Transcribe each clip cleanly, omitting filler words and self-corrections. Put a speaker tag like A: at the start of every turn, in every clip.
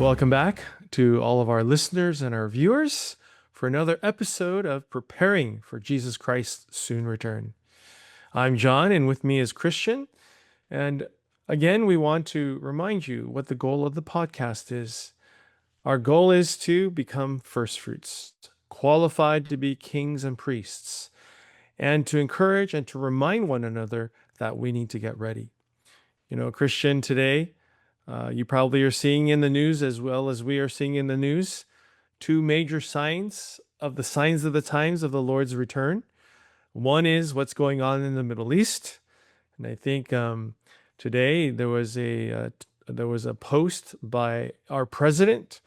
A: Welcome back to all of our listeners and our viewers for another episode of Preparing for Jesus Christ's Soon Return. I'm John, and with me is Christian. And again, we want to remind you what the goal of the podcast is. Our goal is to become firstfruits, qualified to be kings and priests, and to encourage and to remind one another that we need to get ready. You know, Christian, today, you probably are seeing in the news, as well as we are seeing in the news, two major signs of the times of the Lord's return. One is what's going on in the Middle East, and I think today there was a post by our president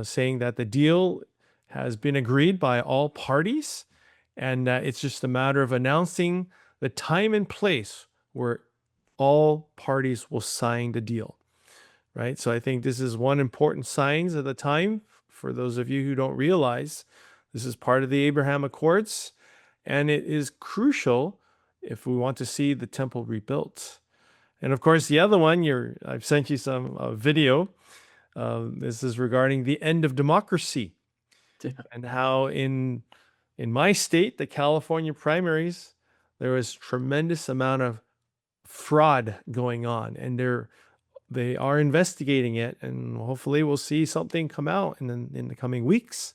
A: saying that the deal has been agreed by all parties, and that it's just a matter of announcing the time and place where all parties will sign the deal. Right. So I think this is one important signs of the time. For those of you who don't realize, this is part of the Abraham Accords, and it is crucial if we want to see the temple rebuilt. And of course, the other one, I've sent you some video. This is regarding the end of democracy and how in my state, the California primaries, there was tremendous amount of fraud going on, and they are investigating it, and hopefully we'll see something come out in the coming weeks.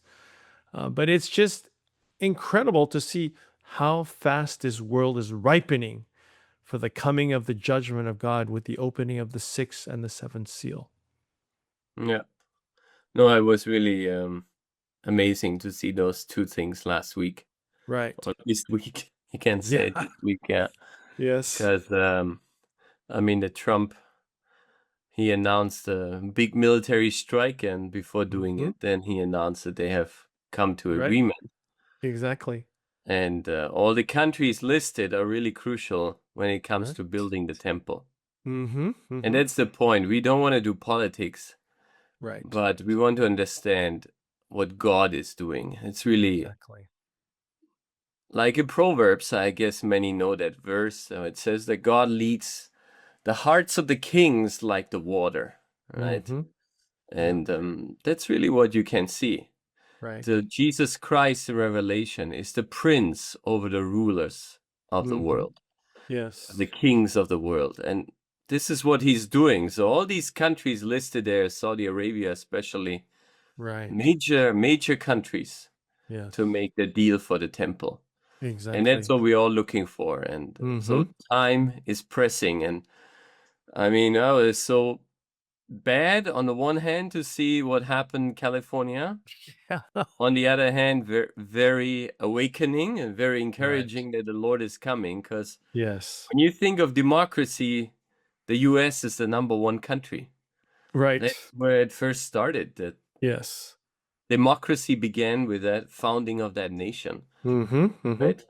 A: But it's just incredible to see how fast this world is ripening for the coming of the judgment of God with the opening of the sixth and the seventh seal.
B: Yeah. No, it was really amazing to see those two things last week.
A: Right.
B: Or this week. You can't say it this week, yeah.
A: Yes.
B: Because, I mean, the Trump, he announced a big military strike, and before doing it, then he announced that they have come to
A: Right.
B: agreement.
A: Exactly.
B: And all the countries listed are really crucial when it comes
A: Right.
B: to building the temple.
A: And
B: that's the point. We don't want to do politics,
A: right.
B: but we want to understand what God is doing. It's really
A: Exactly.
B: like in Proverbs, I guess many know that verse. It says that God leads the hearts of the kings like the water, right? And that's really what you can see.
A: Right.
B: The Jesus Christ in Revelation is the prince over the rulers of the world,
A: Yes.
B: the kings of the world. And this is what he's doing. So all these countries listed there, Saudi Arabia especially,
A: Right.
B: major countries
A: Yes.
B: to make the deal for the temple.
A: Exactly.
B: And that's what we're all looking for. And so time is pressing. And I mean, it's so bad on the one hand to see what happened in California.
A: Yeah.
B: On the other hand, very awakening and very encouraging that the Lord is coming. Because
A: Yes.
B: when you think of democracy, the US is the number one country.
A: Right.
B: That's where it first started. That
A: Yes.
B: democracy began with that founding of that nation. Right?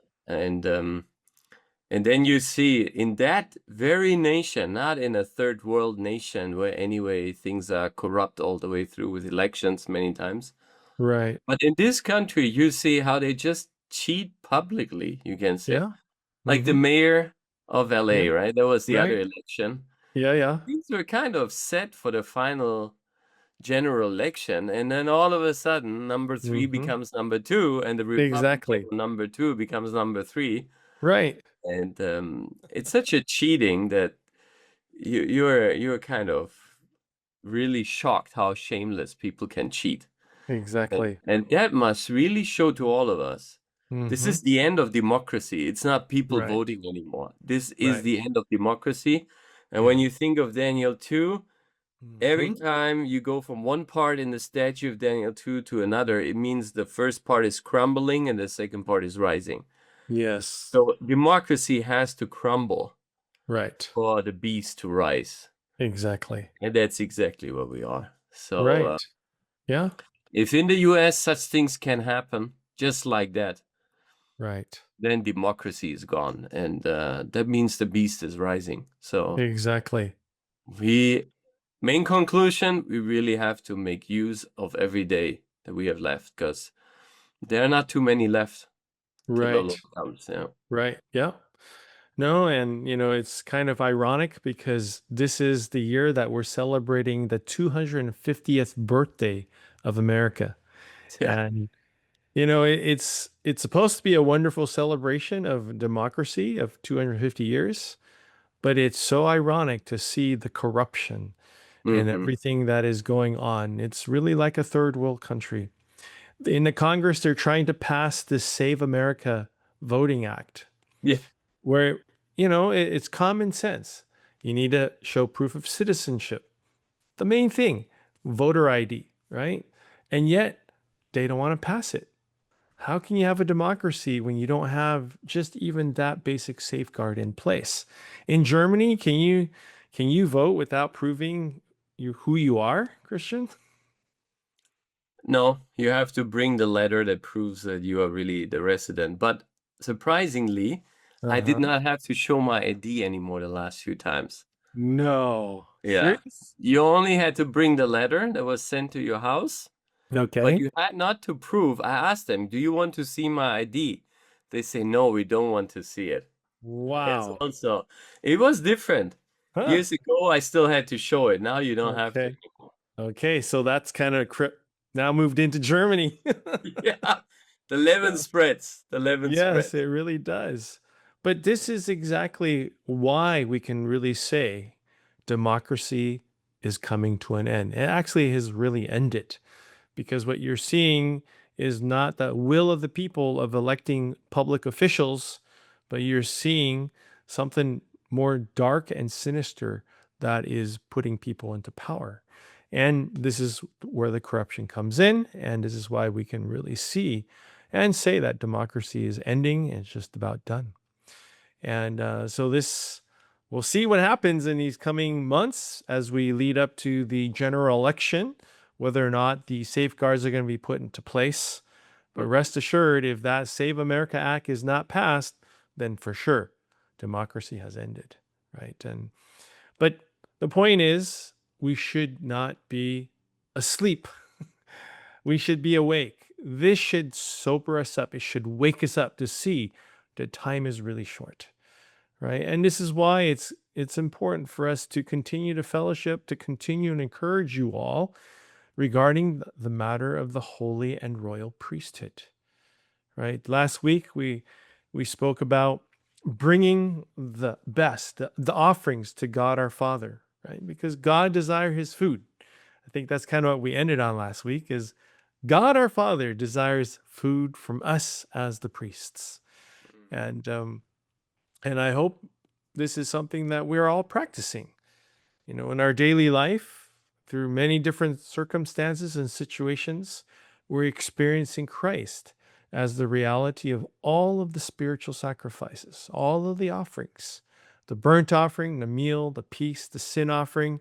B: And then you see in that very nation, not in a third world nation where anyway things are corrupt all the way through with elections many times.
A: Right.
B: But in this country, you see how they just cheat publicly, you can say.
A: Yeah.
B: Like the mayor of LA,
A: Yeah.
B: right? That was the other
A: Right.
B: election.
A: Yeah.
B: Things were kind of set for the final general election, and then all of a sudden, number 3 becomes number 2, and the Republican number 2 becomes number 3.
A: Right.
B: And it's such a cheating that you're kind of really shocked how shameless people can cheat.
A: Exactly.
B: And that must really show to all of us. This is the end of democracy. It's not people voting anymore. This is the end of democracy. And when you think of Daniel 2, every time you go from one part in the statue of Daniel 2 to another, it means the first part is crumbling and the second part is rising.
A: Yes.
B: So democracy has to crumble,
A: right,
B: for the beast to rise.
A: Exactly.
B: And that's exactly where we are. So
A: Right. Yeah.
B: if in the US such things can happen, just like that,
A: Right.
B: then democracy is gone. And that means the beast is rising. So
A: Exactly.
B: main conclusion, we really have to make use of every day that we have left, because there are not too many left.
A: Right.
B: Comes, yeah.
A: Right. Yeah. No, and it's kind of ironic because this is the year that we're celebrating the 250th birthday of America.
B: Yeah.
A: And it's supposed to be a wonderful celebration of democracy of 250 years, but it's so ironic to see the corruption and
B: Mm-hmm.
A: everything that is going on. It's really like a third world country. In the Congress, they're trying to pass this Save America Voting Act,
B: Yeah.
A: where, it's common sense. You need to show proof of citizenship. The main thing, voter ID, right? And yet they don't want to pass it. How can you have a democracy when you don't have just even that basic safeguard in place? In Germany, can you vote without proving who you are, Christian?
B: No, you have to bring the letter that proves that you are really the resident. But surprisingly, I did
A: Uh-huh.
B: not have to show my ID anymore the last few times.
A: No.
B: Yeah.
A: Serious?
B: You only had to bring the letter that was sent to your house, but
A: Okay.
B: you had not to prove. I asked them, "Do you want to see my ID?" They say, "No, we don't want to see it." Yes,
A: Wow.
B: also, it was different.
A: Huh.
B: Years ago, I still had to show it. Now you don't have to
A: Okay.
B: anymore.
A: Okay. So that's kind of now moved into Germany.
B: Yeah. The leaven spreads. The leaven
A: Yes,
B: spreads.
A: it really does. But this is exactly why we can really say democracy is coming to an end. It actually has really ended because what you're seeing is not the will of the people of electing public officials, but you're seeing something more dark and sinister that is putting people into power. And this is where the corruption comes in. And this is why we can really see and say that democracy is ending and it's just about done. And so we'll see what happens in these coming months as we lead up to the general election, whether or not the safeguards are going to be put into place. But
B: Mm.
A: rest assured, if that Save America Act is not passed, then for sure, democracy has ended, right? But the point is, we should not be asleep. We should be awake. This should sober us up. It should wake us up to see that time is really short, right? And this is why it's important for us to continue to fellowship, to continue and encourage you all regarding the matter of the holy and royal priesthood, right? Last week we spoke about bringing the best, the offerings to God our Father, right? Because God desires his food. I think that's kind of what we ended on last week is God our Father desires food from us as the priests. And and I hope this is something that we're all practicing, in our daily life, through many different circumstances and situations, we're experiencing Christ as the reality of all of the spiritual sacrifices, all of the offerings, the burnt offering, the meal, the peace, the sin offering,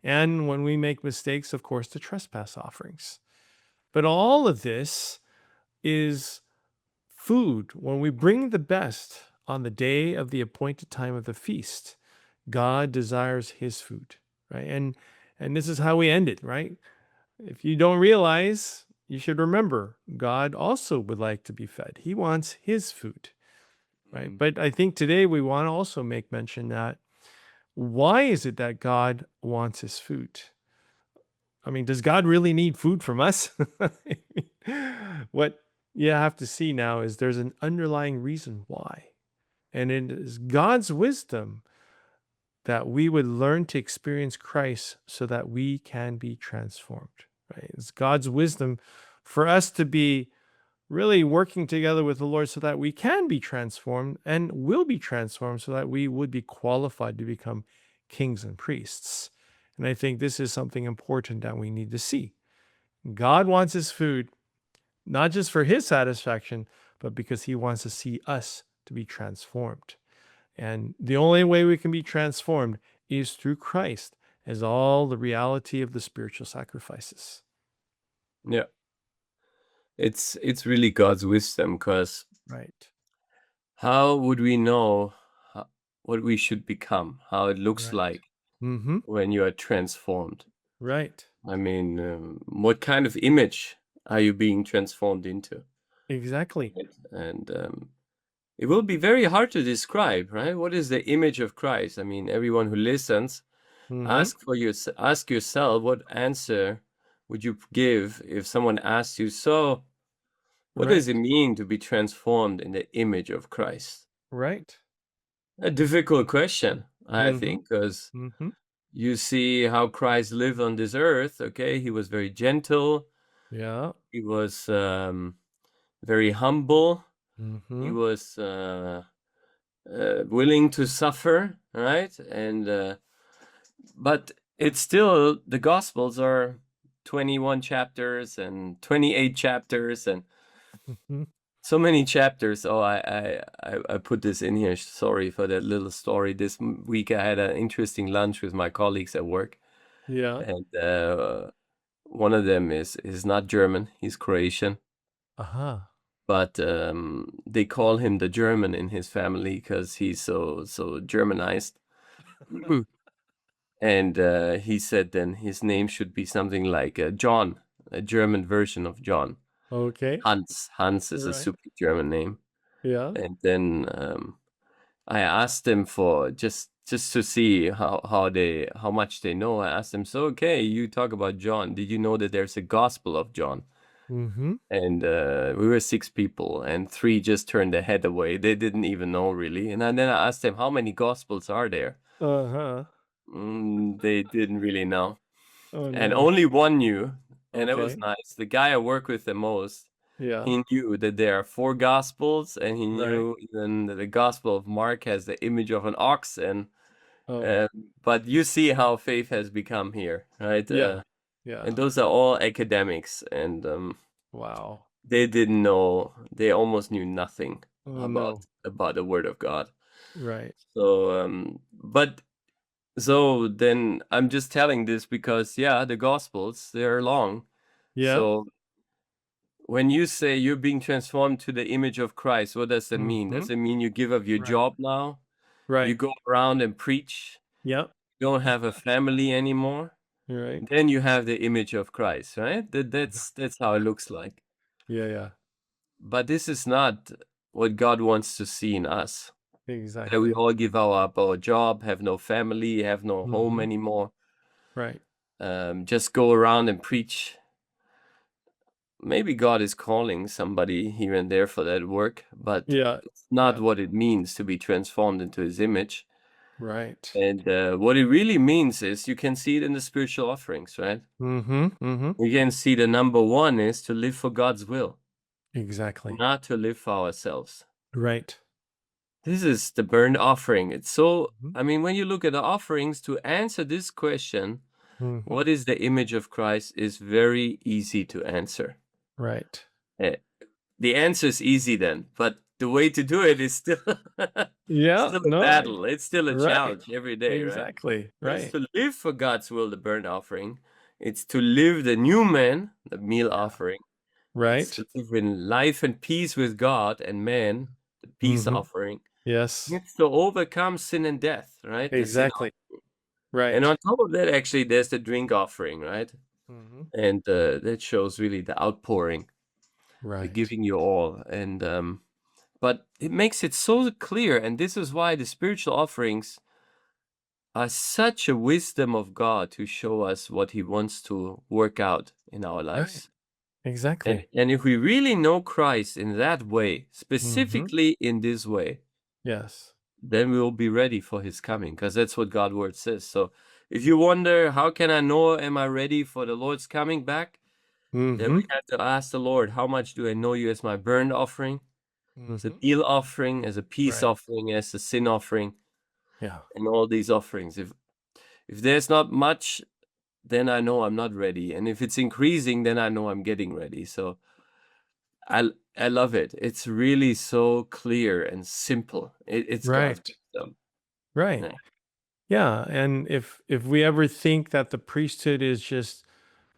A: and when we make mistakes, of course, the trespass offerings. But all of this is food. When we bring the best on the day of the appointed time of the feast, God desires his food, right? And this is how we end it, right? If you don't realize, you should remember God also would like to be fed. He wants his food, right?
B: Mm.
A: But I think today we want to also make mention that why is it that God wants his food? I mean, does God really need food from us? What you have to see now is there's an underlying reason why. And it is God's wisdom that we would learn to experience Christ so that we can be transformed, right? It's God's wisdom for us to be really working together with the Lord so that we can be transformed and will be transformed so that we would be qualified to become kings and priests. And I think this is something important that we need to see. God wants his food, not just for his satisfaction, but because he wants to see us to be transformed. And the only way we can be transformed is through Christ, as all the reality of the spiritual sacrifices.
B: Yeah. It's really God's wisdom, because
A: Right.
B: how would we know what we should become, how it looks
A: Right.
B: like
A: Mm-hmm.
B: when you are transformed?
A: Right.
B: I mean, what kind of image are you being transformed into?
A: Exactly.
B: Right? And it will be very hard to describe, right? What is the image of Christ? I mean, everyone who listens,
A: Mm-hmm.
B: ask yourself, what answer would you give if someone asked you, so what does
A: Right.
B: it mean to be transformed in the image of Christ?
A: Right.
B: A difficult question, I
A: Mm-hmm.
B: think, because
A: Mm-hmm.
B: you see how Christ lived on this earth. Okay, he was very gentle,
A: Yeah.
B: he was very humble, he
A: Mm-hmm.
B: was willing to suffer, right? And but it's still, the Gospels are 21 chapters and 28 chapters and
A: Mm-hmm.
B: so many chapters. Oh, I put this in here. Sorry for that little story. This week I had an interesting lunch with my colleagues at work,
A: Yeah.
B: and one of them is not German. He's Croatian,
A: Uh-huh.
B: but they call him the German in his family because he's so Germanized. And he said then his name should be something like John, a German version of John.
A: Okay.
B: Hans. Hans is a
A: Right.
B: super German name.
A: Yeah.
B: And then I asked them for just to see how much they know. I asked them, so okay, you talk about John. Did you know that there's a Gospel of John?
A: Mm-hmm.
B: And we were six people, and three just turned their head away. They didn't even know really. And then I asked them, how many Gospels are there?
A: Uh-huh.
B: They didn't really know.
A: Oh
B: And
A: no.
B: only one knew, and it was
A: Okay.
B: nice. The guy I work with the most,
A: Yeah.
B: he knew that there are four gospels, and he
A: Right.
B: knew even that the Gospel of Mark has the image of an ox. And
A: Oh.
B: uh, but you see how faith has become here, right?
A: Yeah.
B: And
A: Yeah.
B: those are all academics, and
A: Wow.
B: they didn't know. They almost knew nothing
A: Oh
B: about
A: no.
B: the Word of God.
A: Right.
B: So, but so then I'm just telling this because, yeah, the Gospels, they're long.
A: Yeah.
B: So when you say you're being transformed to the image of Christ, what does that mean?
A: Mm-hmm.
B: Does it mean you give up your
A: Right.
B: job now? You
A: Right.
B: go around and preach?
A: Yep.
B: You don't have a family anymore?
A: Right.
B: Then you have the image of Christ, right?
A: Yeah.
B: That's how it looks like.
A: Yeah. Yeah.
B: But this is not what God wants to see in us. That we
A: Exactly.
B: all give up our job, have no family, have no home
A: Mm-hmm.
B: anymore,
A: Right.
B: just go around and preach. Maybe God is calling somebody here and there for that work, but
A: Yeah.
B: it's not
A: Yeah.
B: what it means to be transformed into his image.
A: Right.
B: And what it really means is, you can see it in the spiritual offerings, right?
A: Mm-hmm. Mm-hmm.
B: You can see the number one is to live for God's will,
A: Exactly.
B: not to live for ourselves.
A: Right.
B: This is the burnt offering. It's so,
A: Mm-hmm.
B: I mean, when you look at the offerings, to answer this question,
A: Mm-hmm.
B: what is the image of Christ, is very easy to answer.
A: Right.
B: Uh, the answer is easy then, but the way to do it is still
A: Yeah.
B: still a
A: No.
B: battle. It's still a
A: Right.
B: challenge every day, right?
A: Exactly.
B: So it's
A: Right.
B: to live for God's will, the burnt offering. It's to live the new man, the meal
A: Yeah.
B: offering. It's
A: Right.
B: to live in life and peace with God and man, the peace
A: Mm-hmm.
B: offering.
A: Yes.
B: It's to overcome sin and death, right? The sin
A: Exactly.
B: offering. And
A: Right.
B: on top of that, actually, there's the drink offering, right?
A: Mm-hmm.
B: And that shows really the outpouring, the
A: Right.
B: giving you all. And but it makes it so clear, and this is why the spiritual offerings are such a wisdom of God to show us what He wants to work out in our
A: Right.
B: lives.
A: Exactly.
B: And if we really know Christ in that way,
A: Mm-hmm.
B: specifically in this way,
A: Yes.
B: then we will be ready for His coming, because that's what God's word says. So if you wonder, how can I know, am I ready for the Lord's coming back? Then
A: Mm-hmm.
B: we have to ask the Lord, how much do I know you as my burnt offering, as a
A: Mm-hmm.
B: meal offering, as a peace
A: Right.
B: offering, as a sin offering,
A: Yeah.
B: and all these offerings. If there's not much, then I know I'm not ready. And if it's increasing, then I know I'm getting ready. So I love it. It's really so clear and simple. It's God's
A: Right.
B: wisdom.
A: Right.
B: Yeah.
A: Yeah. And if we ever think that the priesthood is just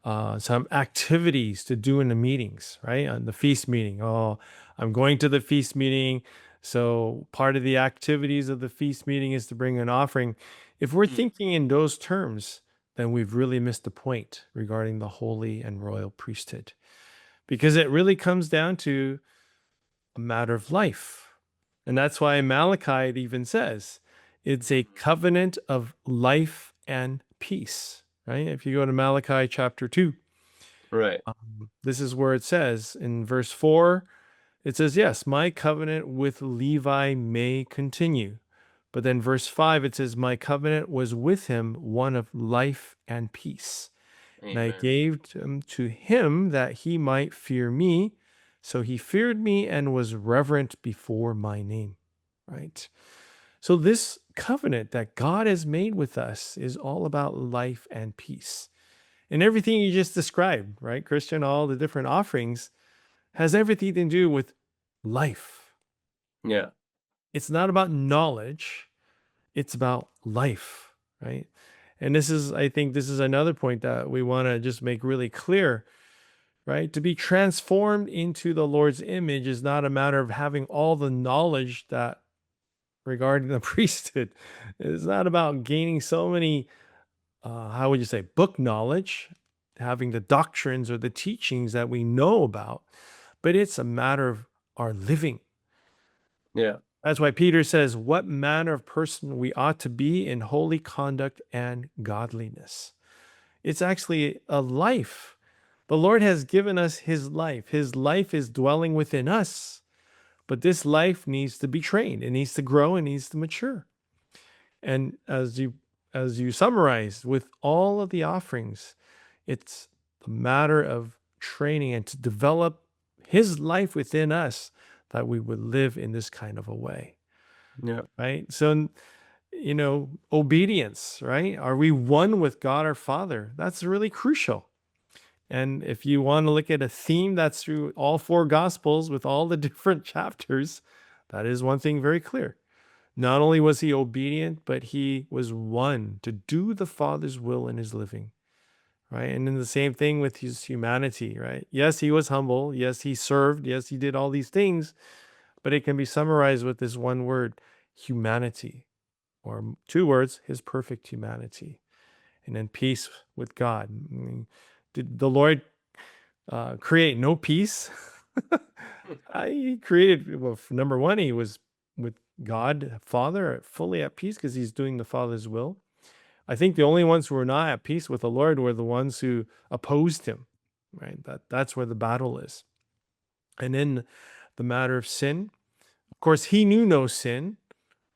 A: some activities to do in the meetings, right? On the feast meeting. Oh, I'm going to the feast meeting. So part of the activities of the feast meeting is to bring an offering. If we're
B: Mm.
A: thinking in those terms, then we've really missed the point regarding the holy and royal priesthood, because it really comes down to a matter of life. And that's why Malachi it even says it's a covenant of life and peace, right? If you go to Malachi chapter 2,
B: Right.
A: this is where it says in verse 4, it says, yes, my covenant with Levi may continue. But then verse 5, it says, my covenant was with him one of life and peace. And I
B: Amen.
A: gave to him that he might fear me. So he feared me and was reverent before my name. Right? So this covenant that God has made with us is all about life and peace. And everything you just described, right, Christian, all the different offerings has everything to do with life.
B: Yeah.
A: It's not about knowledge, it's about life, right? And this is, I think, this is another point that we want to just make really clear, right? To be transformed into the Lord's image is not a matter of having all the knowledge that regarding the priesthood. It's not about gaining so many, how would you say, book knowledge, having the doctrines or the teachings that we know about, but it's a matter of our living.
B: Yeah.
A: That's why Peter says, what manner of person we ought to be in holy conduct and godliness. It's actually a life. The Lord has given us his life. His life is dwelling within us. But this life needs to be trained. It needs to grow. It needs to mature. And as you summarized with all of the offerings, it's a matter of training and to develop his life within us that we would live in this kind of a way.
B: Yeah.
A: Right? So, obedience, right? Are we one with God our Father? That's really crucial. And if you want to look at a theme that's through all four gospels with all the different chapters, that is one thing very clear. Not only was he obedient, but he was one to do the Father's will in his living, right? And then the same thing with his humanity, right? Yes, he was humble. Yes, he served. Yes, he did all these things, but it can be summarized with this one word, humanity, or two words, his perfect humanity. And then peace with God. I mean, did the Lord create no peace? He created, well, number one, he was with God, Father, fully at peace because he's doing the Father's will. I think the only ones who were not at peace with the Lord were the ones who opposed him, right? That's where the battle is. And in the matter of sin, of course, he knew no sin,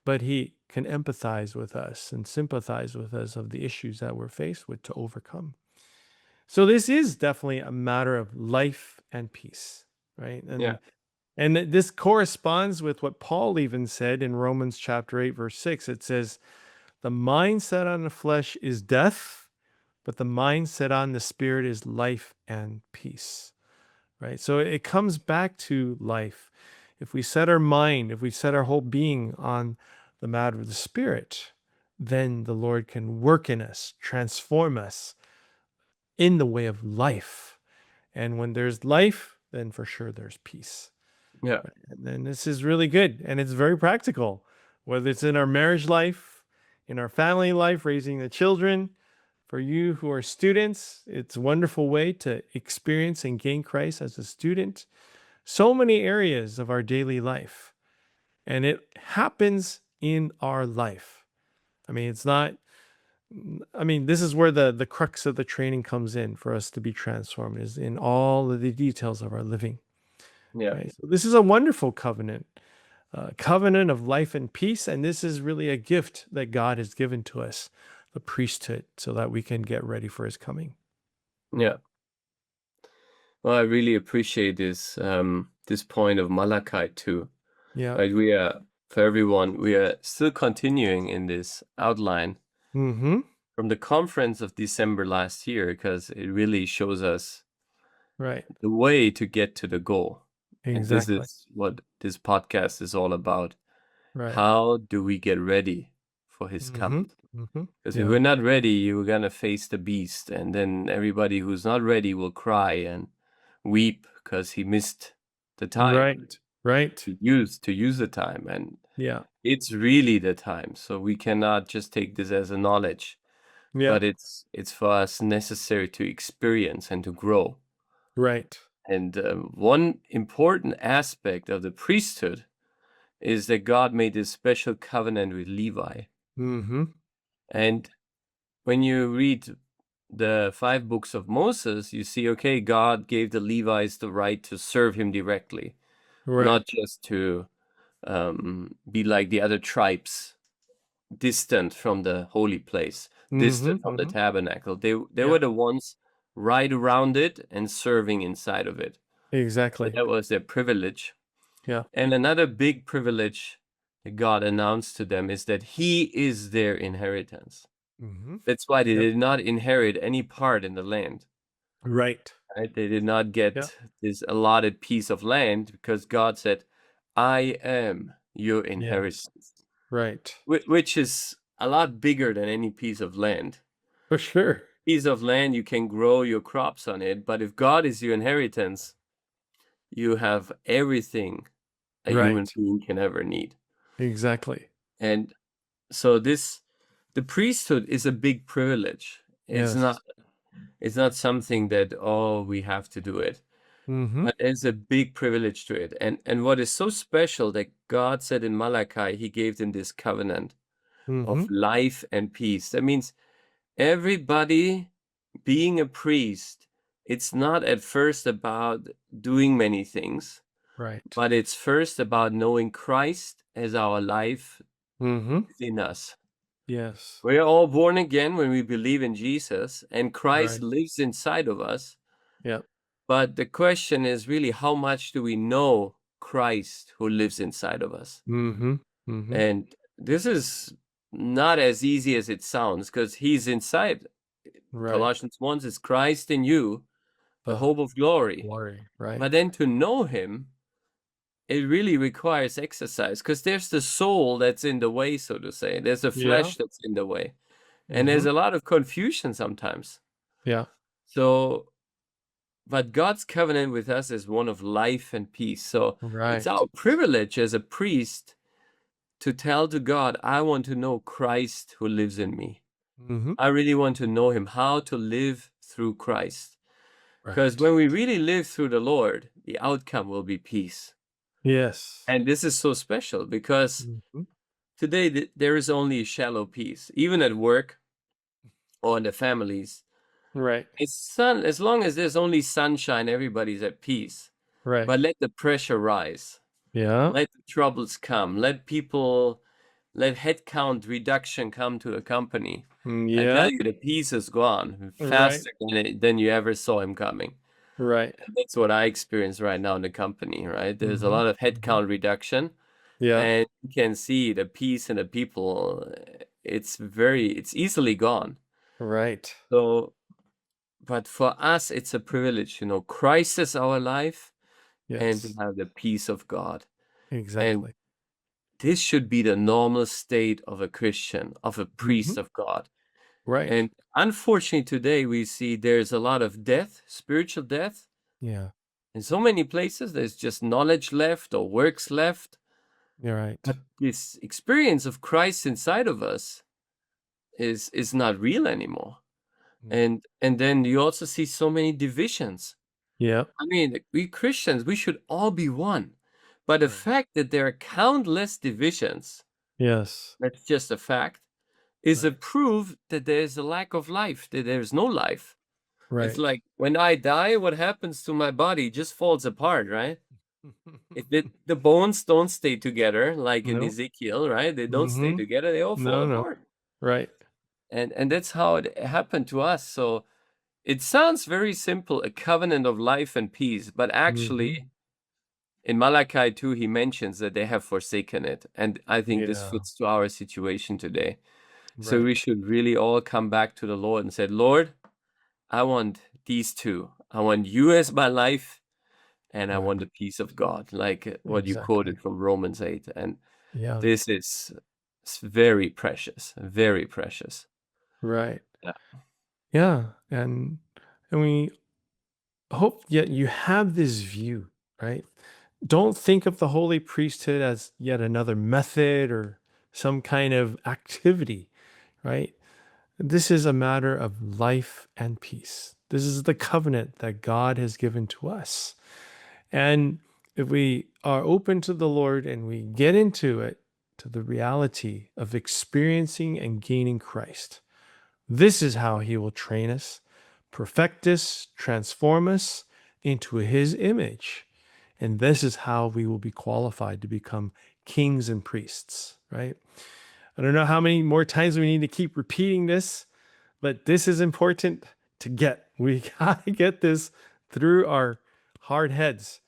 A: but he can empathize with us and sympathize with us of the issues that we're faced with to overcome. So this is definitely a matter of life and peace, right?
B: Yeah.
A: And this corresponds with what Paul even said in Romans chapter 8, verse 6. It says, the mind set on the flesh is death, but the mind set on the spirit is life and peace, right? So it comes back to life. If we set our mind, if we set our whole being on the matter of the spirit, then the Lord can work in us, transform us in the way of life. And when there's life, then for sure there's peace.
B: Yeah.
A: And then this is really good. And it's very practical, whether it's in our marriage life, in our family life, raising the children. For you who are students, it's a wonderful way to experience and gain Christ as a student. So many areas of our daily life. And it happens in our life. I mean, it's not, I mean, this is where the crux of the training comes in for us to be transformed, is in all of the details of our living.
B: Yeah.
A: Right? So this is a wonderful covenant, covenant of life and peace. And this is really a gift that God has given to us, the priesthood, so that we can get ready for his coming.
B: Yeah. Well, I really appreciate this point of Malachi too.
A: Yeah.
B: Right, we are, for everyone, we are still continuing in this outline from the conference of December last year, because it really shows us
A: Right.
B: the way to get to the goal. And this
A: Exactly.
B: is what this podcast is all about.
A: Right.
B: How do we get ready for his coming? Because if
A: Yeah.
B: we're not ready, you're gonna face the beast, and then everybody who's not ready will cry and weep because he missed the time
A: Right. Right.
B: to use the time. And
A: Yeah.
B: it's really the time. So we cannot just take this as a knowledge,
A: Yeah.
B: but it's for us necessary to experience and to grow.
A: Right.
B: And one important aspect of the priesthood is that God made this special covenant with Levi.
A: Mm-hmm.
B: And when you read the 5 books of Moses, you see, okay, God gave the Levites the right to serve him directly, not
A: Right.
B: just to be like the other tribes, distant from the holy place,
A: Mm-hmm.
B: distant from the
A: Mm-hmm.
B: tabernacle. They
A: Yeah.
B: were the ones right around it and serving inside of it. So
A: Exactly.
B: that was their privilege.
A: Yeah.
B: And another big privilege that God announced to them is that He is their inheritance.
A: Mm-hmm.
B: That's why they
A: Yep.
B: did not inherit any part in the land.
A: Right.
B: Right? They did not
A: Yeah.
B: get this allotted piece of land because God said, I am your
A: Yes.
B: inheritance,
A: Right.
B: which is a lot bigger than any piece of land.
A: For sure.
B: Piece of land, you can grow your crops on it, but if God is your inheritance, you have everything a human
A: Right.
B: being can ever need.
A: Exactly.
B: And so the priesthood is a big privilege.
A: Yes.
B: It's not something that, oh, we have to do it,
A: Mm-hmm.
B: but there's a big privilege to it. And what is so special that God said in Malachi, He gave them this covenant
A: Mm-hmm.
B: of life and peace. That means everybody being a priest, it's not at first about doing many things,
A: Right.
B: but it's first about knowing Christ as our life
A: Mm-hmm.
B: within us.
A: Yes.
B: We're all born again when we believe in Jesus, and Christ
A: Right.
B: lives inside of us.
A: Yep.
B: But the question is really, how much do we know Christ who lives inside of us?
A: Mm-hmm. Mm-hmm.
B: And this is not as easy as it sounds because He's inside.
A: Right.
B: Colossians 1 says, Christ in you, the
A: The
B: hope of glory.
A: glory. Right.
B: But then to know Him, it really requires exercise because there's the soul that's in the way, so to say. There's the
A: Yeah.
B: flesh that's in the way. And
A: Mm-hmm.
B: there's a lot of confusion sometimes.
A: Yeah.
B: So, but God's covenant with us is one of life and peace. So it's
A: Right.
B: our privilege as a priest to tell to God, I want to know Christ who lives in me.
A: Mm-hmm.
B: I really want to know Him, how to live through Christ. Because
A: Right.
B: when we really live through the Lord, the outcome will be peace.
A: Yes.
B: And this is so special because
A: Mm-hmm.
B: today there is only a shallow peace, even at work or in the families.
A: Right.
B: As long as there's only sunshine, everybody's at peace.
A: Right.
B: But let the pressure rise.
A: Yeah.
B: Let the troubles come. Let headcount reduction come to a company. I tell
A: Yeah.
B: you, the peace is gone
A: Right.
B: faster than you ever saw him coming.
A: Right.
B: And that's what I experience right now in the company, right? There's a
A: Mm-hmm.
B: lot of
A: Mm-hmm.
B: headcount reduction,
A: Yeah.
B: and you can see the peace in the people. It's easily gone.
A: Right.
B: So, but for us, it's a privilege, Christ is our life and to
A: Yes.
B: have the peace of God. And
A: Exactly.
B: this should be the normal state of a Christian, of a
A: Mm-hmm.
B: priest of God.
A: Right.
B: And unfortunately, today we see there's a lot of death, spiritual death.
A: Yeah.
B: In so many places, there's just knowledge left or works left.
A: You're right.
B: But this experience of Christ inside of us is not real anymore.
A: Mm.
B: And then you also see so many divisions.
A: Yeah.
B: I mean, we Christians, we should all be one. But the
A: Right.
B: fact that there are countless divisions,
A: Yes.
B: that's just a fact, is a
A: Right.
B: proof that there's a lack of life, that there's no life. It's
A: Right.
B: like when I die, what happens to my body just falls apart, right? If the bones don't stay together, like in
A: No.
B: Ezekiel, right? They don't stay
A: Mm-hmm.
B: together, they all fall
A: No, no.
B: apart.
A: Right.
B: And that's how it happened to us. So it sounds very simple, a covenant of life and peace, but
A: Mm-hmm.
B: actually in Malachi 2, he mentions that they have forsaken it. And I think this
A: Yeah.
B: fits to our situation today. So we
A: Right.
B: should really all come back to the Lord and say, Lord, I want these two. I want you as my life, and I
A: Right.
B: want the peace of God, like what you
A: Exactly.
B: quoted from Romans 8. And
A: Yeah.
B: this is very precious, very precious.
A: Right.
B: Yeah.
A: Yeah. And we hope yet you have this view, right? Don't think of the holy priesthood as yet another method or some kind of activity, right? This is a matter of life and peace. This is the covenant that God has given to us. And if we are open to the Lord and we get into it, to the reality of experiencing and gaining Christ, this is how he will train us, perfect us, transform us into his image. And this is how we will be qualified to become kings and priests, right? I don't know how many more times we need to keep repeating this, but this is important to get. We got to get this through our hard heads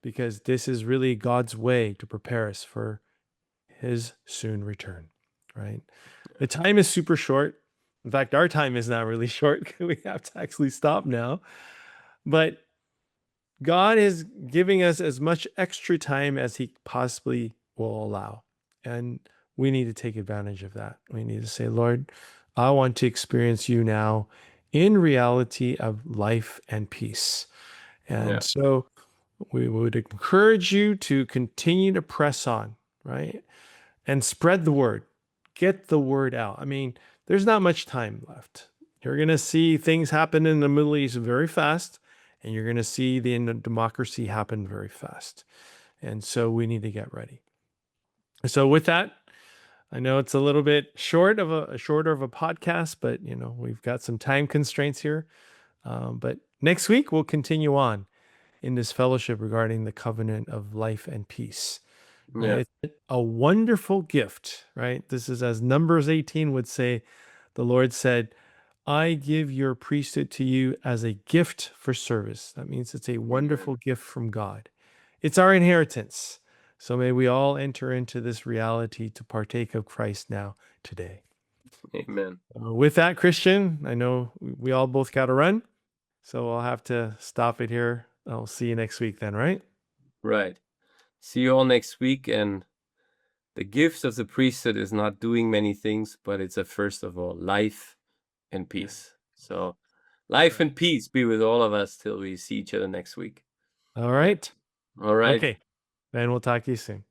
A: because this is really God's way to prepare us for his soon return, right? The time is super short. In fact, our time is not really short. We have to actually stop now. But God is giving us as much extra time as he possibly will allow. And we need to take advantage of that. We need to say, Lord, I want to experience you now in reality of life and peace. And so we would encourage you to continue to press on, right? And spread the word. Get the word out. I mean, there's not much time left. You're going to see things happen in the Middle East very fast, and you're going to see the democracy happen very fast. And so we need to get ready. So with that, I know it's a little bit shorter of a podcast, but we've got some time constraints here. But next week we'll continue on in this fellowship regarding the covenant of life and peace.
B: Yeah.
A: It's a wonderful gift, right? This is, as Numbers 18 would say, the Lord said, I give your priesthood to you as a gift for service. That means it's a wonderful gift from God. It's our inheritance. So may we all enter into this reality to partake of Christ now, today.
B: Amen.
A: With that, Christian, I know we all both got to run, so I'll have to stop it here. I'll see you next week then, right?
B: Right. See you all next week. And the gift of the priesthood is not doing many things, but it's first of all, life and peace. So life and peace be with all of us till we see each other next week.
A: All right.
B: All right.
A: Okay. Then we'll talk to you soon.